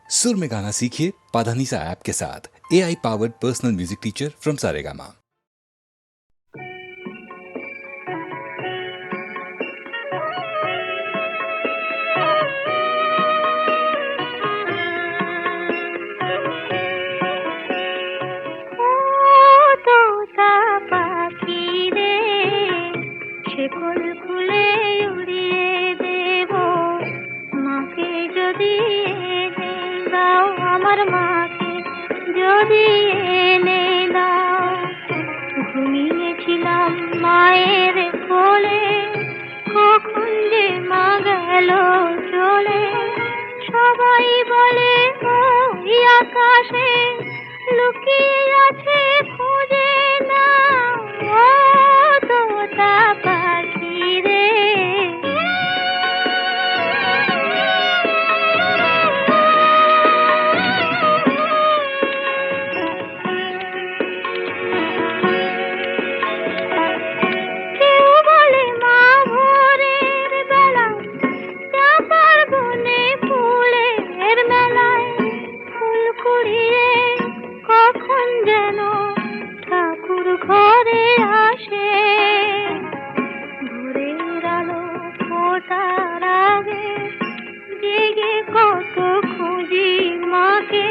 सुर में गाना सीखिए पाधानीसा ऐप के साथ। AI powered personal music teacher from Saregama. ঘুমিয়েছিলাম মায়ের কোলে, কখন যে মা গেল চলে। সবাই বলে ওই আকাশে লুকিয়ে আছে, খুঁজে না ও তোতা পাখি রে। ঘরে আসে ভোরের আলো ফোটার আগে, জেগে কত খুঁজি মাকে।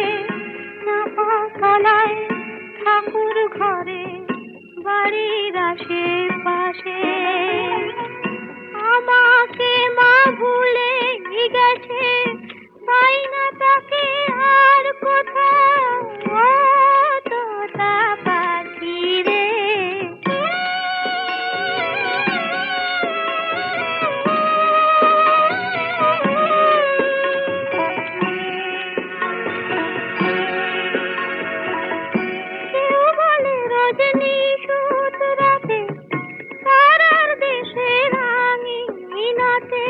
চাপা তলায় ঠাকুর ঘরে, বাড়ির আশেপাশে। আমাকে মা ভুলে গেছে, পাই না তাকে আর কোথাও। ও তোতা পাখি রে। কেউ বলে রজনী সুত রাতে তারার দেশে রাঙিনাতে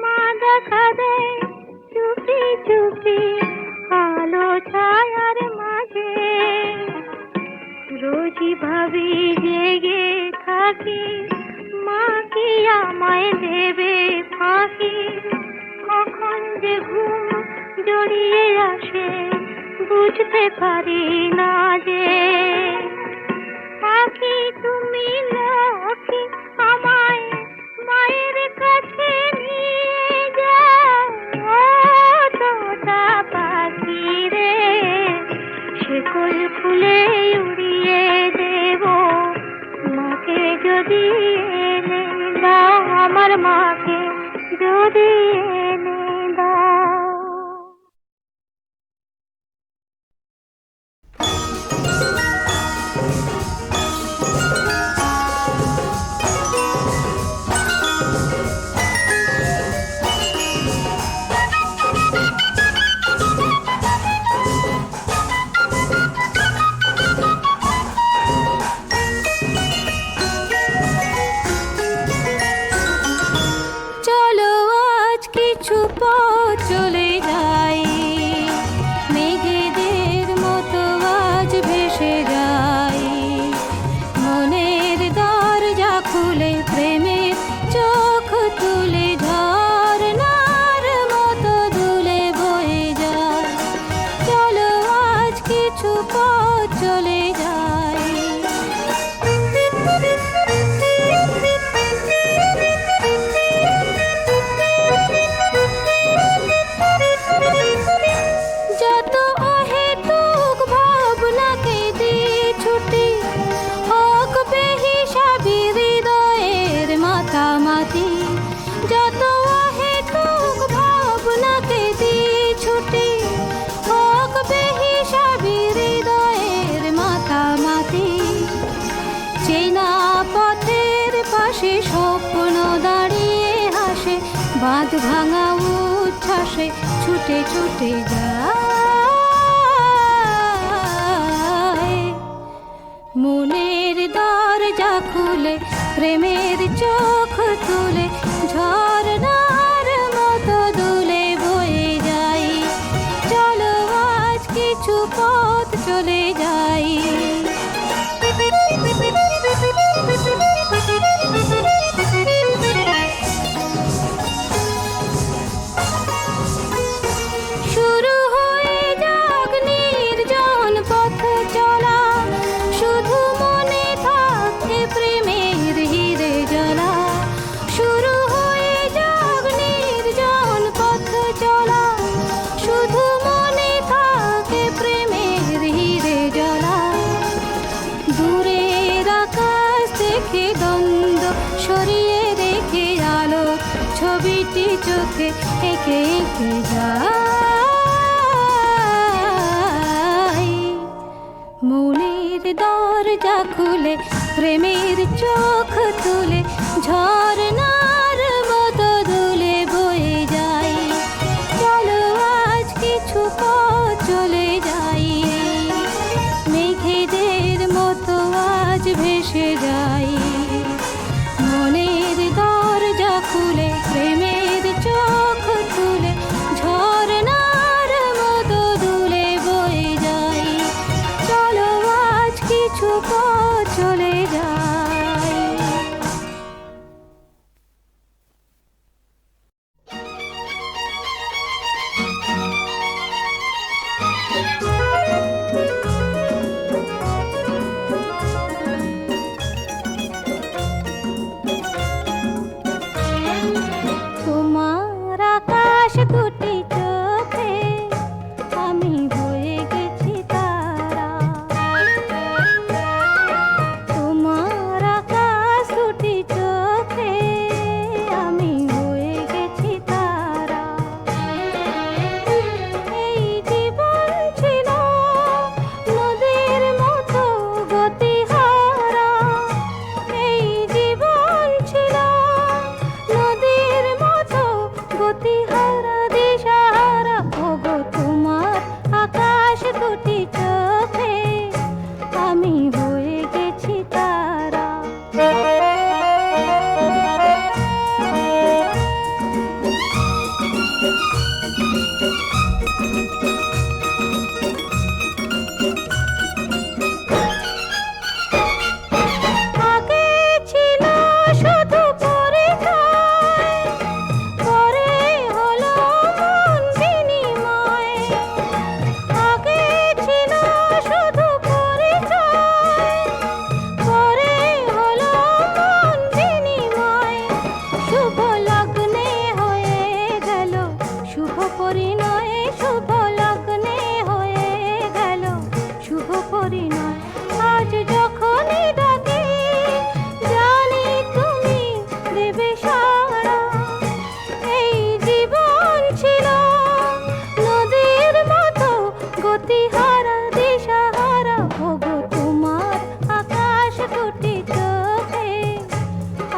মা দেখা দেয় চুপি চুপি আলো ছায়ার মাঝে। রোজই ভাবি জেগে থাকি, মা কি আমায় দেবে ফাঁকি। কখন যে ঘুম জড়িয়ে আসে বুঝতে পারি না যে। পাখি তুমি লক্ষ্মী, আমায় মায়ের কাছে নিয়ে যাও। ও তোতা পাখি রে, শিকল খুলে উড়িয়ে দেব মাকে যদি এনে দাও। আমার মাকে যদি এনে দাও। চলো আজ কিছু পথ চলে যাই, মেঘেদের মতো আজ ভেসে যাই। মনের দরজা খুলে প্রেমের চোখ তুলে, ঝরনার মতো দুলে বয়ে যায়। চলো আজ কিছু পথ চলে যাই। যত অহেতুক ভাবনাকে দিয়ে ছুটি, হোক বেহিসাবি হৃদয়ের মাতামাতি। যত অহেতুক ভাবনাকে দিয়ে ছুটি, হোক বেহিসাবি হৃদয়ের মাতামাতি। চেনা পথের পাশে স্বপ্ন দাঁড়িয়ে হাসে, বাঁধ ভাঙা উচ্ছ্বাসে ছুটে ছুটে যায়। মনের দরজা খুলে প্রেমের চোখ তুলে, ঝরনার মতো দুলে বয়ে যাই। চলো আজ কিছু পথ চলে যাই। শুরু এঁকে এঁকে যাই। মনের দরজা খুলে প্রেমের চোখ তুলে ঝরনার মতো দুলে বয়ে যাই। চলো আজ কিছু পথ চলে যাই, মেঘেদের মতো আজ ভেসে যাই। মনের দরজা খুলে প্রেমের চোখ তুলে ঝরনার মতো দুলে বয়ে যাই। চলো আজ কিছু পথ চলে যাই। তোমার আকাশ দুটি চোখে আমি হয়ে গেছি তারা। তোমার আকাশ দুটি চোখে আমি হয়ে গেছি তারা। এই জীবন ছিল নদীর মতো গতিহারা। এই জীবন ছিল নদীর মতো গতিহারা দিশাহারা। ওগো তোমার আকাশ দুটি চোখে আমি হয়ে গেছি তারা। আগে ছিল শুধু পরিচয়, পরে হলো মন বিনিময়। আগে ছিল শুধু পরিচয়, পরে হলো মন বিনিময়। শুভ লগ্নে হয়ে গেল শুভ পরিণয়। শুভ লগ্নে হয়ে গেল শুভ পরিণয়। আজ যখনই ডাকি জানি তুমি দেবে সাড়া। এই জীবন ছিল নদীর মতো গতিহারা দিশাহারা। ওগো তোমার আকাশ দুটি চোখে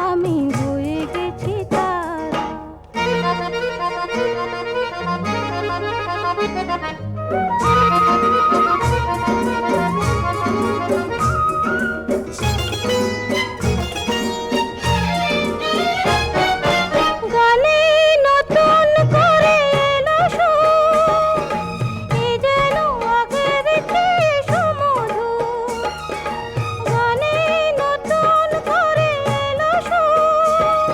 আমি হয়ে গেছি তারা। গানে নতুন করে এলো সুর, এ যেন আগের চেয়ে সুমধুর। গানে নতুন করে এলো সুর,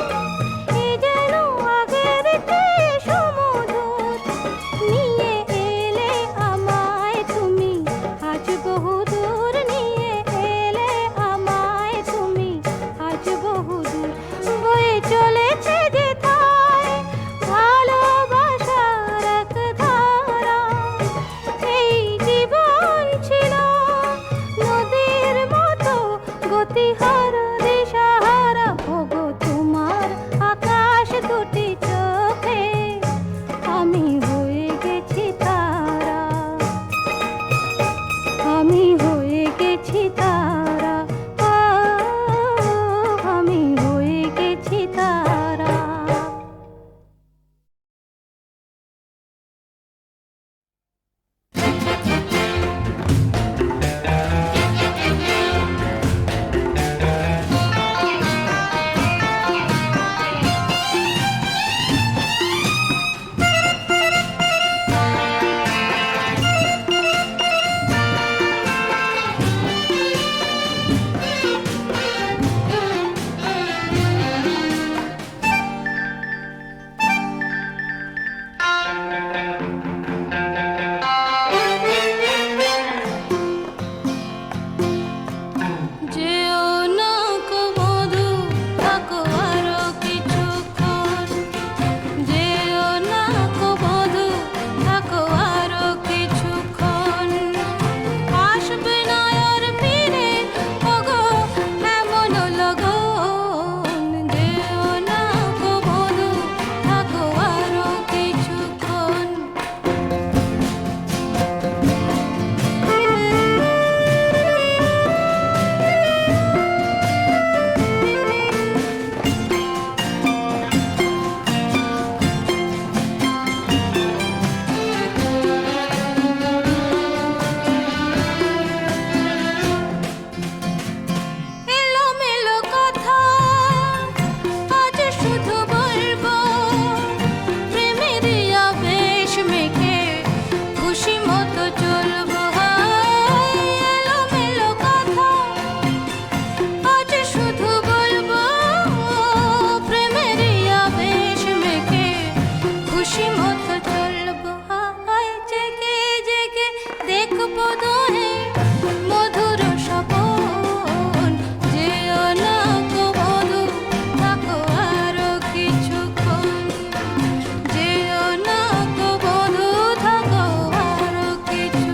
এ যেন আগের চেয়ে সুমধুর। নিয়ে এলে আমায় তুমি আজ মতো চলবো হাই এলোমেলো কথা আজ শুধু বলবো প্রেমেরই আবেশ মেখে খুশি মতো চলবো হাই জেগে জেগে দেখবো দোহে মধুর স্বপন যেও না গো বধূ থাকো আরো কিছুক্ষণ যেও না গো বধূ থাকো আরো কিছু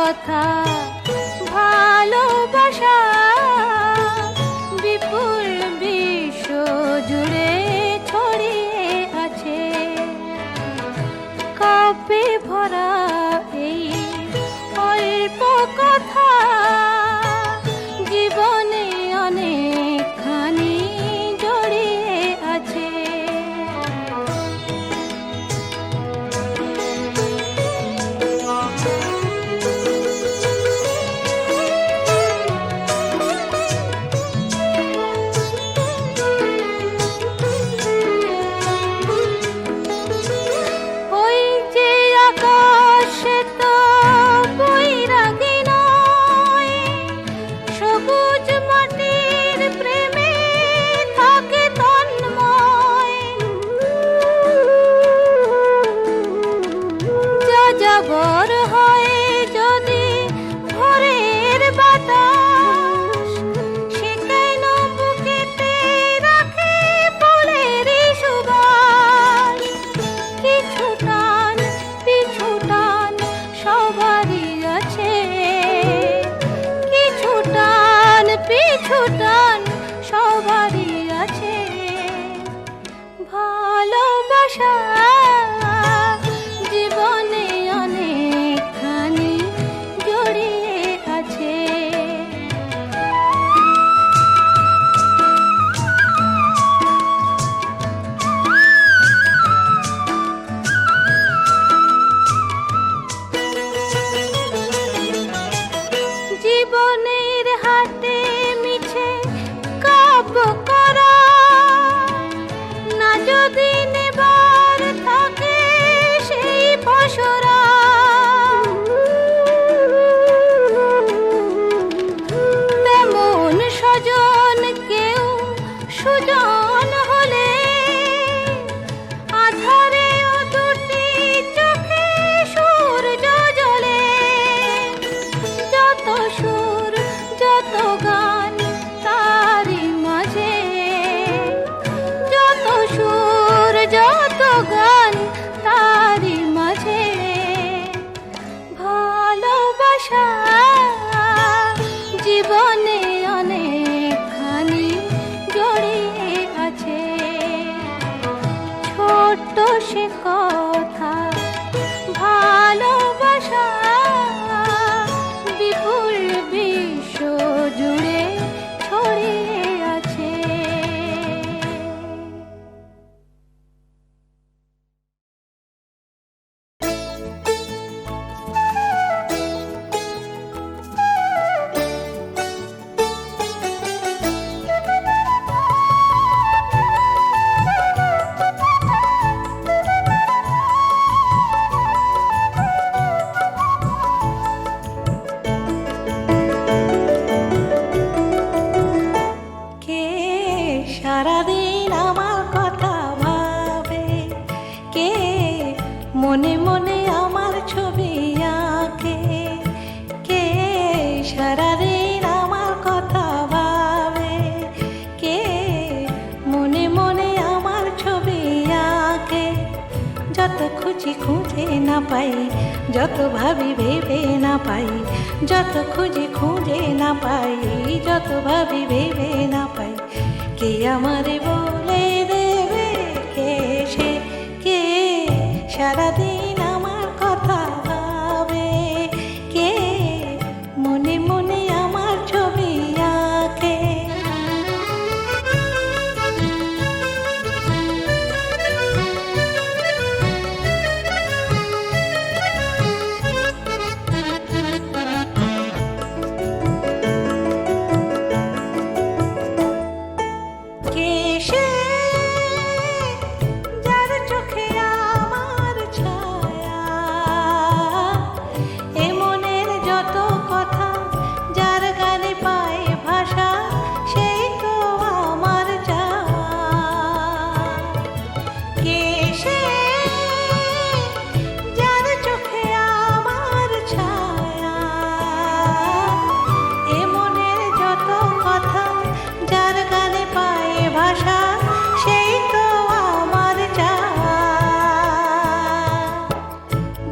কথা, ভালোবাসা বিপুল বিশ্ব জুড়ে ছড়িয়ে আছে। কাব্যে ভরা এই অল্প কথা জীবনে অনেকখানি জড়িয়ে আছে। ওই যে আকাশে তো বৈরাগী নয়, সবুজ মাটির প্রেমে থাকে তন্ময়। যাযাবর হয় যদি ভোরের বাতাস, সে কেন বুকেতে রাখে ফুলেরই সুবাস। কিছু টান পিছু টান সবারই আছে, কিছু টান পিছু টান সবারই আছে। ভালোবাসা জীবনে অনেকখানি জড়িয়ে আছে। জীবনের হাটে মিছে কাব্য করা, না যদি নেবার থাকে সেই পসরা। তেমন স্বজন কেউ সুজন হলে আধারে ও দুটি চোখে সূর্য জ্বলে। যত সুর যত গান তারি মাঝে, যত সুর যত গান তারি মাঝে। ভালোবাসা জীবনে অনেকখানি জড়িয়ে আছে। ছোট্ট সে কথা, ভালোবাসা বিপুল বিশ্ব জুড়ে ছড়িয়ে আছে। কে সারাদিন আমার কথা ভাবে, কে মনে মনে আমার ছবি আঁকে। কে সারাদিন আমার কথা ভাবে, কে মনে মনে আমার ছবি আঁকে। যত খুঁজি খুঁজে না পাই, যত ভাবি ভেবে না পাই, যত খুঁজি খুঁজে না পাই, যত ভাবি ভেবে না পাই। কে আমারে বলে দেবে কে সে, কে সারাদিন আমার কথা ভাবে, কে মনে মনে আমার ছবি আঁকে। কে সে যার চোখে আমার ছায়া, এ মনের যত কথা যার গানে পায় ভাষা, সেই তো আমার চাওয়া। কে সে যার চোখে আমার ছায়া, এ মনের যত কথা যার গানে পায় ভাষা, সেই তো আমার চাওয়া।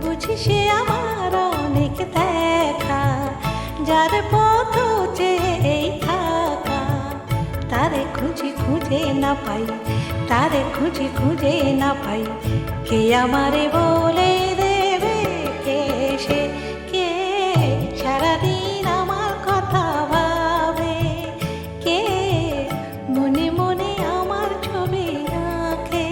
বুঝি সে আমার অনেক দেখা খুঁজে না পাই, তারে খুঁজে খুঁজে না পাই, কে আমারে বলে দেবে কে সে, কে সারাদিন আমার কথা ভাবে, কে মনে মনে আমার ছবি আঁকে।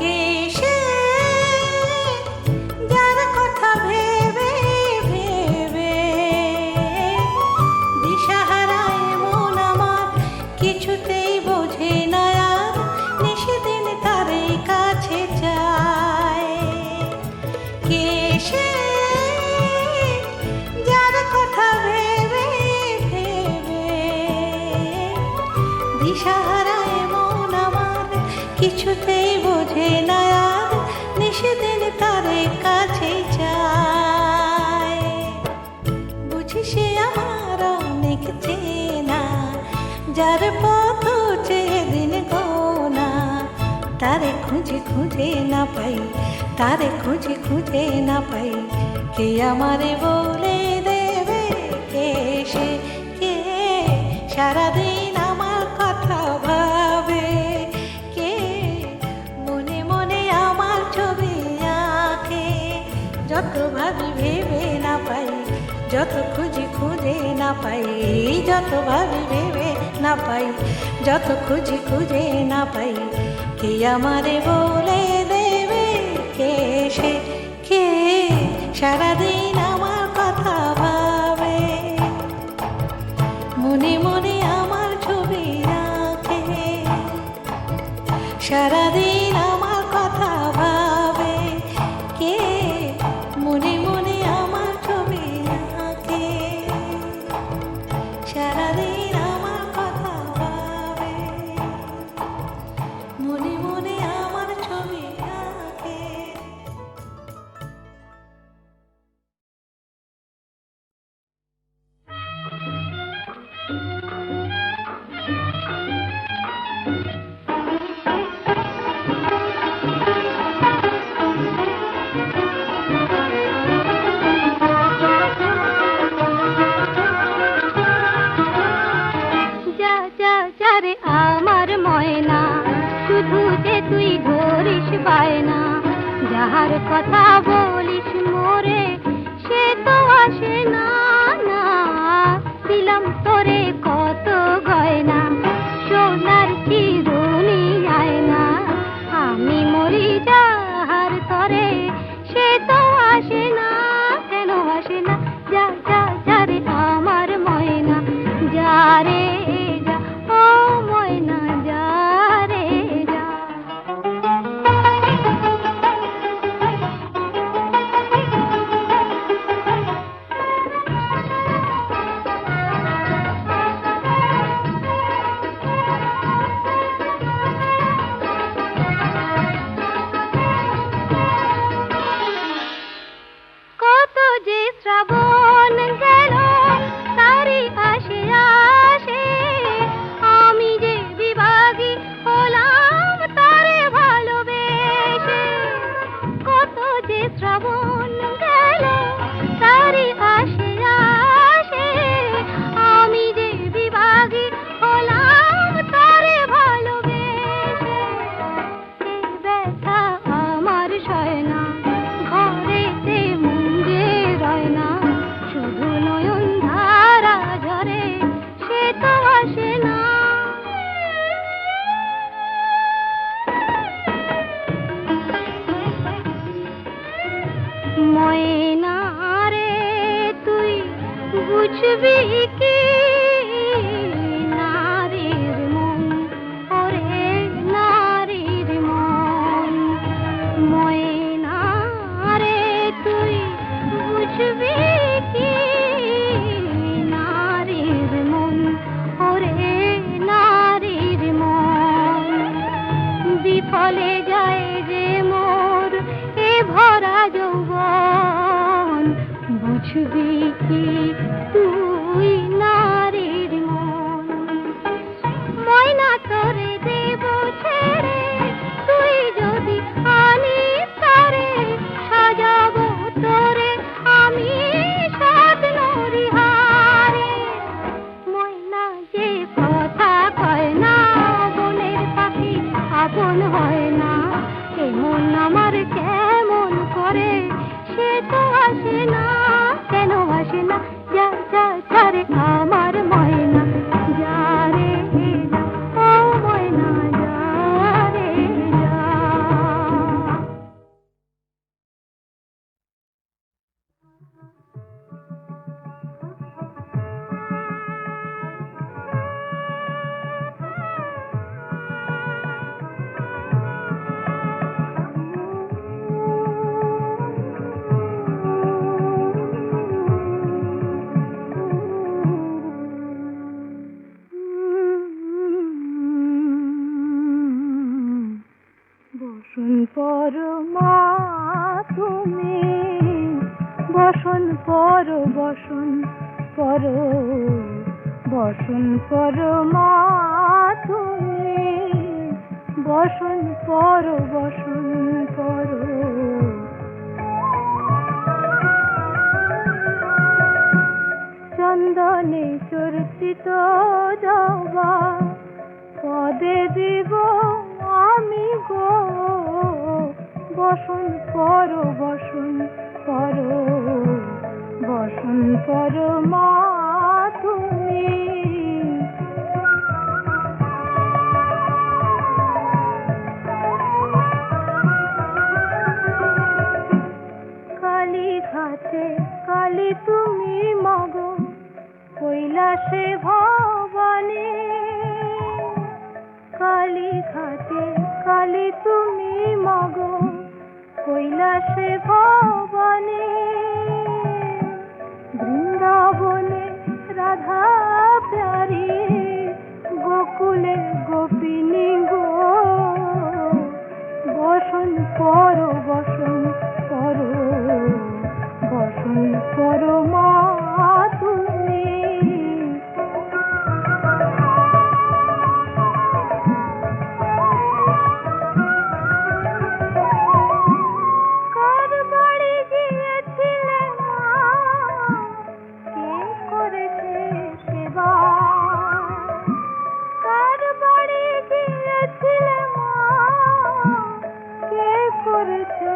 কে সে যার কথা ভেবে ভেবে দিশাহারায় মন আমার কিছুতেই বোঝে না আর, নিশিদিন তারই কাছে চায়। কে সে যার কথা ভেবে ভেবে দিশাহারায় মন আমার কিছুতেই বোঝে না আর, নিশিদিন তারে কাছে চায়। বুঝি সে আমার অনেক চেনা, যার পথ চেয়ে দিন গোনা, তারে খুঁজে খুঁজে না পাই, তারে খুঁজে খুঁজে না পাই, কে আমারে বলে দেবে কে সে, কে সারাদিন আমার কথা ভাবে, কে মনে মনে আমার ছবি আঁকে। যত ভাবি ভেবে না পাই, যত খুঁজি খুঁজে না পাই, যত ভাবি ভেবে না পাই, যত খুঁজি খুঁজে না পাই, কে আমারে বলে দেবে কে সে, কে সারাদিন আমার কথা ভাবে, মনে মনে আমার ছবি আঁকে। সারাদিন আমার কথা ভাবে, কে মনে মনে আমার ছবি আঁকে। সারাদিন আমার কথা ভাবে, মনে মনে আমার ছবি আঁকে। যা যা যারে আমার ময়না, শুধু যে তুই ধরিস বায়না, যাহার কথা বলিস মোরে সে তো আসে না, না দিলাম তোরে কত গয়না, সোনার চিরুনি আয়না, আমি মরি যাহার তরে সে তো আসে না, কেন আসে না? যা যা যারে আমার ময়না, যারে যা ও ময়না যারে যা। কত যে শ্রাবণ গেল তারি আসে আসে, আমি যে বিভাগী হলাম তারে ভালোবেসে। কত যে শ্রাবণ গেল তারি আসে আসে, আমি যে বিভাগী হলাম তারে ভালোবেসে। এই ব্যথা আমার সয় না, ঘরেতে মুঙ্গে রয় না, শুধু নয়ন ধারা ঝরে সে তো আসে না। ময়না রে তুই বুঝবি কি নারীর মন, ওরে নারীর মন। ময়না রে তুই বুঝবি কি নারীর মন, ওরে নারীর মন। বিফলে যায় যে মোর এ ভরা যৌবন, বুঝবি পাখি তুই নারীর মন, ময়না তোরে দেব ছেড়ে তুই যদি আনিস তারে, সাজাবো তোরে আমি স্বপ্নরি হারে। ময়না যে কথা কয় না, বনের পাখি আপন হয় না, এমন আমার কেমন করে সে তো আসে না, কেন আসে না? যা যা যা রে আমার ময়না, যা রে যা, ও ময়না যা রে যা। বসন পর মা তুমি, বসন পর বসন পর, বসন পর মা তুমি, বসন পর বসন পর। চন্দনে চর্চিত জবা পদে দিব আমি গো, বসন পর বসন পর, বসন পর মা তুমি। কালী ঘাটে কালী তুমি মগো, কৈলাসে ভবানী, কালী ঘাটে কালী তুমি মগো, কৈলাসে ভবানী। বৃন্দাবনে রাধা প্যারী, গোকুলে গোপিনী গো, বসন পর বসন পর, বসন পর মা তুমি। কার বাড়ি গিয়েছিলে মা, কে করেছে সেবা? কার বাড়ি গিয়েছিলে মা, কে করেছে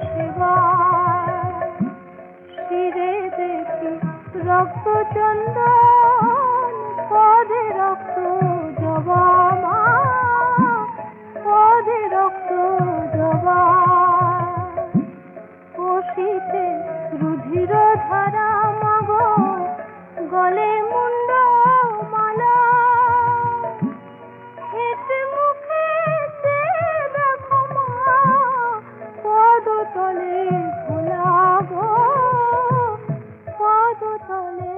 সেবা? শিরে দেখি রক্ত চন্দন, পদে রক্ত জবা মা, পদে রক্ত জবা। কষিতে রুধির ধারা মাগো, গলে মুন্ড মালা, হেঁটে মুখে চেয়ে দেখো মা, পদতলে ভোলা গো, পদতলে।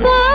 গান